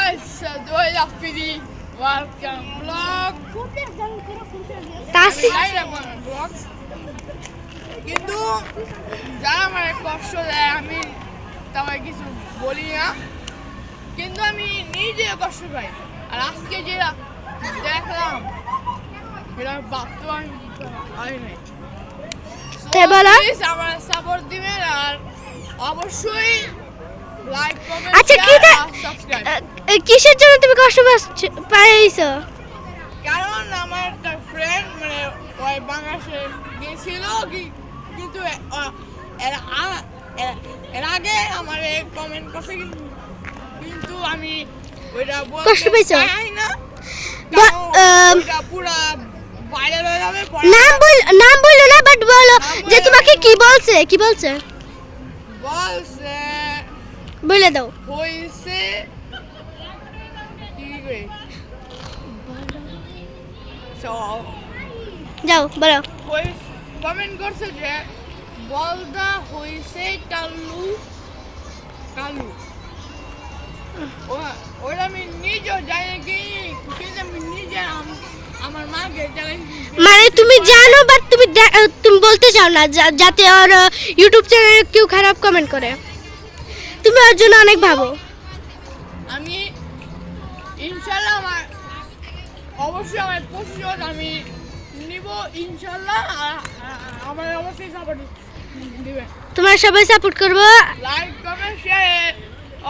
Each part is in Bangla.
guys, doing a free welcome vlog. Tasi. কিন্তু যারা আমার কষ্ট দেয় আমি তাই কিছু বলি না, কিন্তু আমি নিজে কষ্ট পাই। আর আজকে যেটা দেখলাম এটা ভাবতে হয় নাই। আমার সাপোর্ট দিবেন আর অবশ্যই লাইক কমেন্ট আচ্ছা সাবস্ক্রাইব। কিসের জন্য তুমি কষ্ট পাইছো? কারণ আমার একটা ফ্রেন্ড মানে ওই বাংলাদেশে গিয়েছিল কিন্তু এর আগে আমার কমেন্ট করছে কিন্তু আমি ওইটা কষ্ট পাইছো না, ওইটা পুরা ভাইরাল হয়ে যাবে। নাম বললো না, বাট বলো যে তোমাকে কি বলছে বলছে বলে দাও। হইছে কি রে যাও বলো। কমেন্ট করছে যে বলদা হইছে কালু কালু। ওরা আমি নিজেও যাই কি, কিন্তু আমি নিজে আমার মাকে মানে তুমি জানো বাট তুমি বলতে চাও না যাতে ওর ইউটিউব চ্যানেলে কেউ খারাপ কমেন্ট করে। তুমি ওর জন্য অনেক ভাবো। আমি ইনশাআল্লাহ অবশ্যই আমার প্রতিশোধ আমি নিব ইনশাআল্লাহ। আমার অবশ্যই সাপোর্ট দিবেন, তোমার সবাই সাপোর্ট করব। Like comment share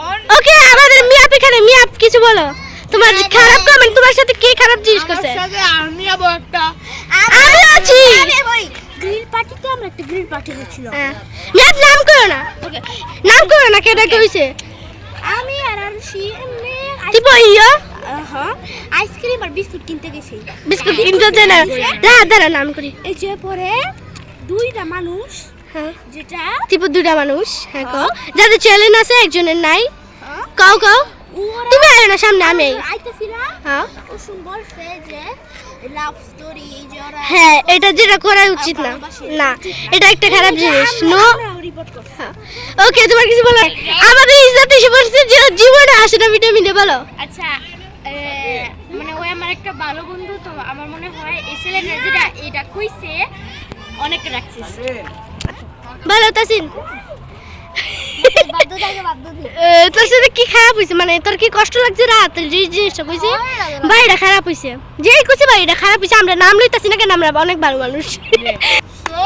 on. Okay, আমাদের মিয়াপ এখানে। মিয়াপ কিছু বলো। তোমার খারাপ কমেন্ট, তোমার সাথে কে খারাপ জিনিস করছে? আমার সাথে আমি আবো একটা আমি আছি। গ্রিল পার্টিতে আমরা একটা গ্রিল পার্টি হচ্ছিল। মিয়াপ নাম করো না, নাম করো না। কেডা কইছে? আমি আর আরশি কি বইও? হ্যাঁ, আইসক্রিম আর বিস্কুট কিনতে গেছি। বিস্কুট কিনতে দেন না। দাঁড়া নাম করি। এই যে পরে দুইটা মানুষ, হ্যাঁ যেটা tipo দুইটা মানুষ, হ্যাঁ কও। যাদের চ্যালেঞ্জ আছে একজনের নাই, হ্যাঁ, কও কও। ওরা তুমি আরে না সামনে আমি। আইতাছিলাম। হ্যাঁ ও বলছে যে লাভ স্টোরি যারা হ্যাঁ, এটা যেটা করা উচিত না। না, এটা একটা খারাপ জিনিস। নো। রিপোর্ট করছে। ওকে, তোমার কিছু বলো? আমাদের ইজ্জত এসে পড়ছে যে জীবনে আসে না ভিটামিনে। বলো। আচ্ছা, মানে ওই আমার একটা ভালো বন্ধু, তো আমার মনে হয় এই ছেলেটা যেটা এটা কইছে অনেক রাখছিস। বলো তাসিন। তোর সাথে কি খারাপ হয়েছে? মানে তোর কি কষ্ট লাগছে রাত যে জিনিসটা কইছে? বাড়িটা খারাপ হয়েছে, যেই কইছে বাড়িটা খারাপ হয়েছে। আমরা নাম লইতাছি না কেন? আমরা অনেক ভালো মানুষ। সো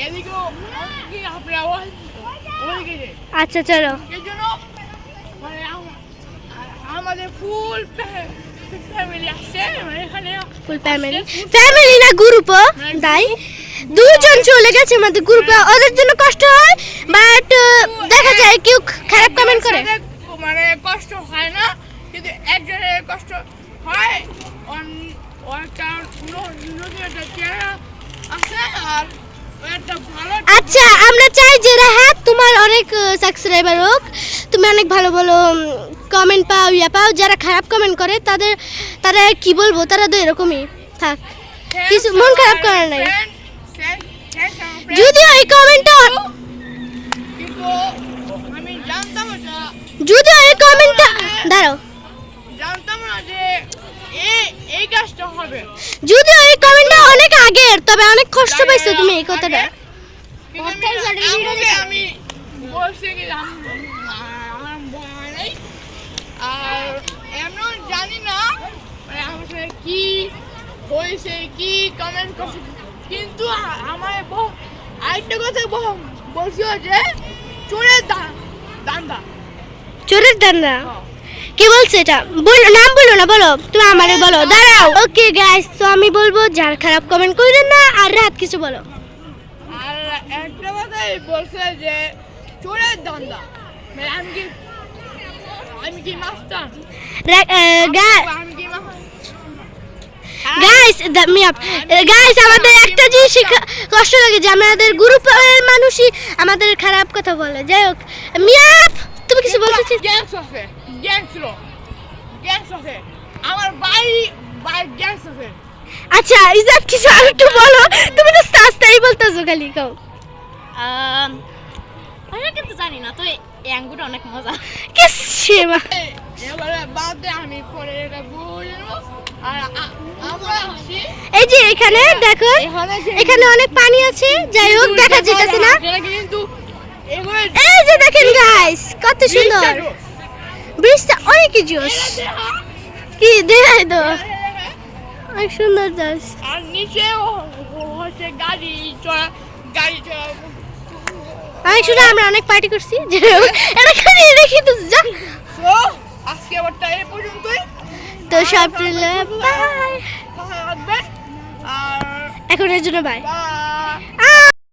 এদিকে কি আপনারা ওইদিকে আচ্ছা চলো। এই জন্য মানে আমাদের ফুল ফ্যামিলি আসছে মানে এখানে ফুল ফ্যামিলি না গ্রুপ তাই দুজন চলে গেছে আমাদের গ্রুপে। ওদের জন্য কষ্ট হয়, বাট দেখা যায় কেউ খারাপ কমেন্ট করে। মানে কষ্ট হয় না, কিন্তু একজনের কষ্ট হয়। আচ্ছা, আমরা চাই যে রাহাত তোমার অনেক সাবস্ক্রাইবার হোক, তুমি অনেক ভালো ভালো কমেন্ট পাও, পাও। যারা খারাপ কমেন্ট করে তারা কি বলবো, তারা তো এরকমই থাক, কিছু মন খারাপ করার নাই। যদিও এই কমেন্টটা দাঁড়াও, জানতাম না যে এই কাজটা হবে। যদিও এই কমেন্টটা অনেক আগের, তবে অনেক কষ্ট পাইছো তুমি এই কথাটা। আমি বলছি কি আমার ভয় নাই, আর এমন জানি না মানে আমার সাথে কি হয়েছে, কি কমেন্ট করছে, কিন্তু আমার আরেকটা কথা বলছিল যে চোরের দান্দা। চোরের দান্দা কি বলছে? এটা নাম বলো না, বলো তুমি আমারে বলো। দাঁড়াও। ওকে গাইস, তো আমি বলবো যার খারাপ কমেন্ট করেন না। আর রাত কিছু বলো। আর একটা কথাই বলছে যে চোরের দান্দা মানে আমি কি মাস্টার? গাইস আমাদের একটা জিনিস কষ্ট লাগে যে আমাদের গ্রুপের মানুষই আমাদের খারাপ কথা বলে। যাই হোক, মিয়াপ তুমি কিছু বলতে চাও? গ্যাংস আছে আমার ভাই গ্যাংস আছে। আচ্ছা ইজাত কিছু আর একটু বলো, তুমি তো আস্তেই বলতেছো খালি। কও। আমি কিন্তু জানি না, তো এই আঙ্গুরটা অনেক মজা। কি সেবা। এবারে বাদে আমি পরে এটা বলবো। আর আমরা আসি এই যে এখানে দেখো, এখানে অনেক পানি আছে, যাই হোক দেখা যেতেছে না। সেটা কিন্তু এবারে এই যে দেখেন গাইস, কত সুন্দর ব্রিজটা, অনেক জোস। কি দেখাই তো, অনেক সুন্দর জাস। আর নিচে হচ্ছে গাড়ি চড়া। অনেক সুন্দর, আমরা অনেক পার্টি করছি। যাই হোক, এটা খালি দেখি তো যা। তো আজকে আবারটা এই পর্যন্তই। তো সব বাই, ভালো থাকবেন আর এখনের জন্য বাই। বাই।